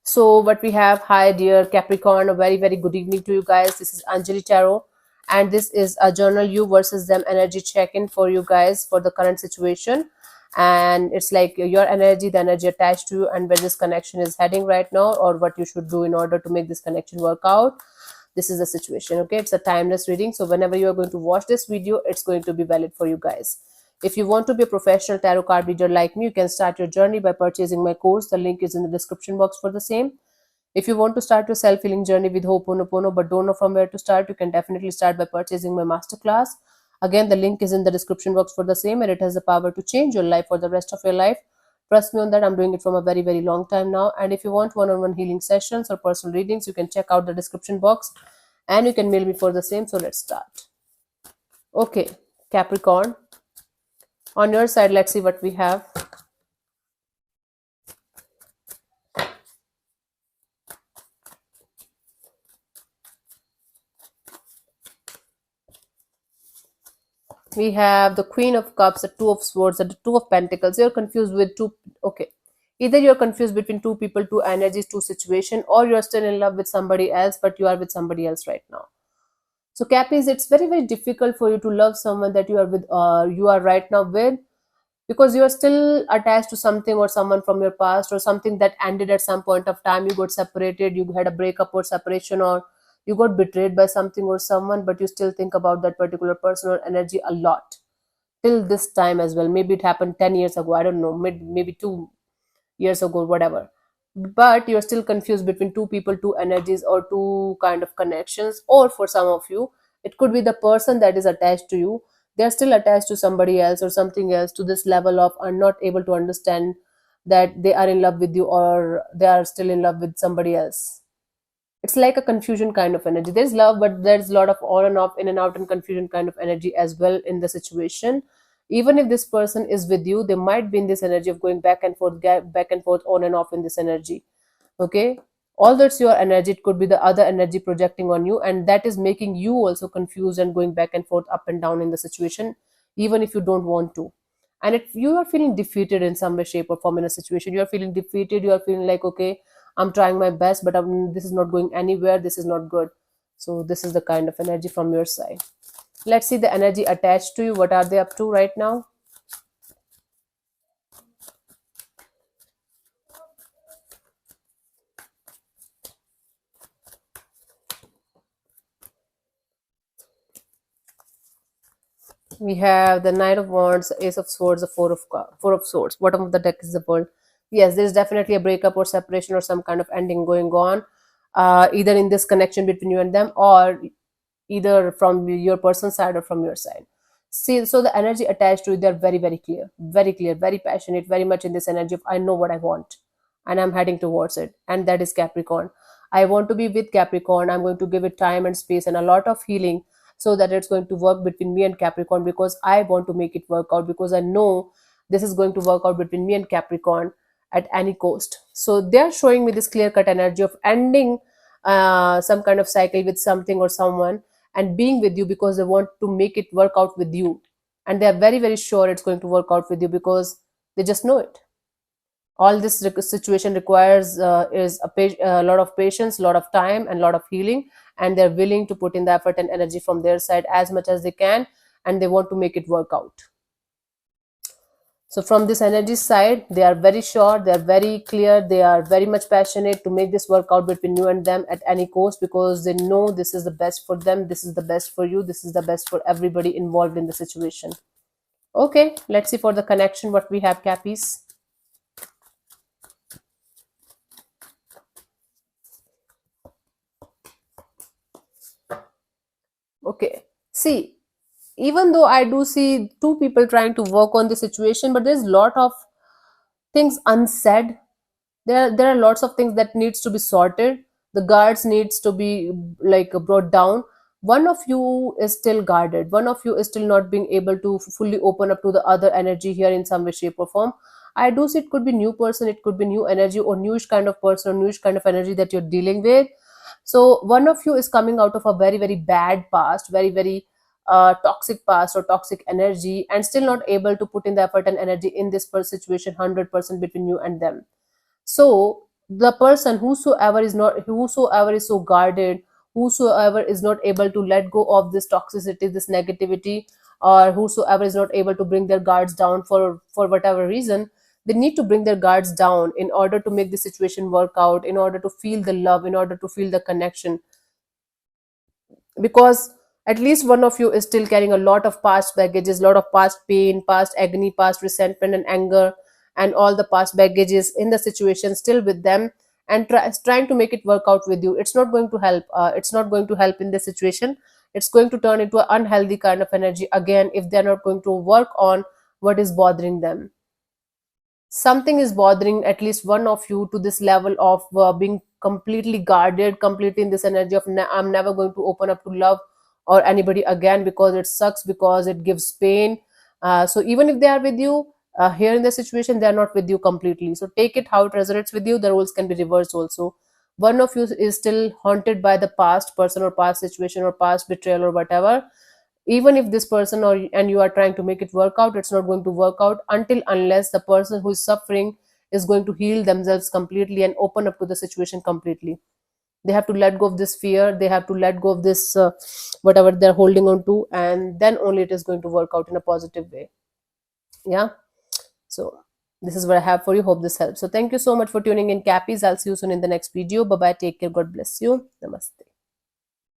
So what we have, hi dear Capricorn, a very very good evening to you guys. This is Anjali Tarot, and this is a journal you versus them energy check-in for you guys for the current situation. And it's like your energy, the energy attached to you, and where this connection is heading right now, or what you should do in order to make this connection work out. This is the situation. Okay, it's a timeless reading, so whenever you are going to watch this video, it's going to be valid for you guys. If you want to be a professional tarot card reader like me, you can start your journey by purchasing my course. The link is in the description box for the same. If you want to start your self-healing journey with Ho'oponopono but don't know from where to start, you can definitely start by purchasing my masterclass. Again, the link is in the description box for the same, and it has the power to change your life for the rest of your life. Trust me on that. I'm doing it from a very, very long time now. And if you want one-on-one healing sessions or personal readings, you can check out the description box and you can mail me for the same. So let's start. Okay, Capricorn. On your side, let's see what we have. We have the Queen of Cups, the Two of Swords, and the Two of Pentacles. You're confused with two. Okay. Either you're confused between two people, two energies, two situation, or you're still in love with somebody else, but you are with somebody else right now. So Cappies, it's very, very difficult for you to love someone that you are with, you are right now with, because you are still attached to something or someone from your past, or something that ended at some point of time. You got separated, you had a breakup or separation, or you got betrayed by something or someone, but you still think about that particular person or energy a lot till this time as well. Maybe it happened 10 years ago, I don't know, maybe 2 years ago, whatever. But you're still confused between two people, two energies, or two kind of connections. Or for some of you, it could be the person that is attached to you, they're still attached to somebody else or something else, to this level of are not able to understand that they are in love with you, or they are still in love with somebody else. It's like a confusion kind of energy. There's love, but there's a lot of on and off, in and out, and confusion kind of energy as well in the situation. Even if this person is with you, they might be in this energy of going back and forth, back and forth, on and off in this energy. Okay, although it's your energy, it could be the other energy projecting on you, and that is making you also confused and going back and forth, up and down in the situation, even if you don't want to. And if you are feeling defeated in some way, shape, or form in a situation, you are feeling defeated, you are feeling like, okay, I'm trying my best, but this is not going anywhere, this is not good. So this is the kind of energy from your side. Let's see the energy attached to you. What are they up to right now? We have the Knight of Wands, Ace of Swords, the Four of Swords. Bottom of the deck is the World. Yes, there is definitely a breakup or separation or some kind of ending going on, either in this connection between you and them, or either from your person's side or from your side. See, so the energy attached to it, they're very clear, very passionate, very much in this energy of I know what I want and I'm heading towards it. And that is Capricorn. I want to be with Capricorn. I'm going to give it time and space and a lot of healing, so that it's going to work between me and Capricorn, because I want to make it work out, because I know this is going to work out between me and Capricorn at any cost. So they're showing me this clear cut energy of ending some kind of cycle with something or someone, and being with you because they want to make it work out with you. And they're very, very sure it's going to work out with you, because they just know it. All this situation requires is a lot of patience, a lot of time, and a lot of healing, and they're willing to put in the effort and energy from their side as much as they can, and they want to make it work out. So from this energy side, they are very sure, they are very clear, they are very much passionate to make this work out between you and them at any cost, because they know this is the best for them, this is the best for you, this is the best for everybody involved in the situation. Okay, let's see for the connection what we have, Cappies. Okay, see, even though I do see two people trying to work on the situation, but there's a lot of things unsaid. There are lots of things that needs to be sorted. The guards needs to be like brought down. One of you is still guarded, one of you is still not being able to fully open up to the other energy here in some way, shape, or form. I do see it could be new person, it could be new energy, or newish kind of person, or newish kind of energy that you're dealing with. So one of you is coming out of a very, very bad past, very, very toxic past or toxic energy, and still not able to put in the effort and energy in this situation 100% between you and them. So the person whosoever is so guarded, whosoever is not able to let go of this toxicity, this negativity, or whosoever is not able to bring their guards down for whatever reason, they need to bring their guards down in order to make the situation work out, in order to feel the love, in order to feel the connection. Because at least one of you is still carrying a lot of past baggages, a lot of past pain, past agony, past resentment and anger, and all the past baggages in the situation still with them, and trying to make it work out with you. It's not going to help. It's not going to help in this situation. It's going to turn into an unhealthy kind of energy again if they're not going to work on what is bothering them. Something is bothering at least one of you to this level of being completely guarded, completely in this energy of I'm never going to open up to love or anybody again because it sucks, because it gives pain. So even if they are with you here in the situation, they are not with you completely. So take it how it resonates with you. The roles can be reversed also. One of you is still haunted by the past person or past situation or past betrayal or whatever. Even if this person or and you are trying to make it work out, it's not going to work out until unless the person who is suffering is going to heal themselves completely and open up to the situation completely. They have to let go of this fear, they have to let go of this whatever they're holding on to, and then only it is going to work out in a positive way. Yeah. So this is what I have for you. Hope this helps. So thank you so much for tuning in, Cappies. I'll see you soon in the next video. Bye bye, take care, God bless you, namaste.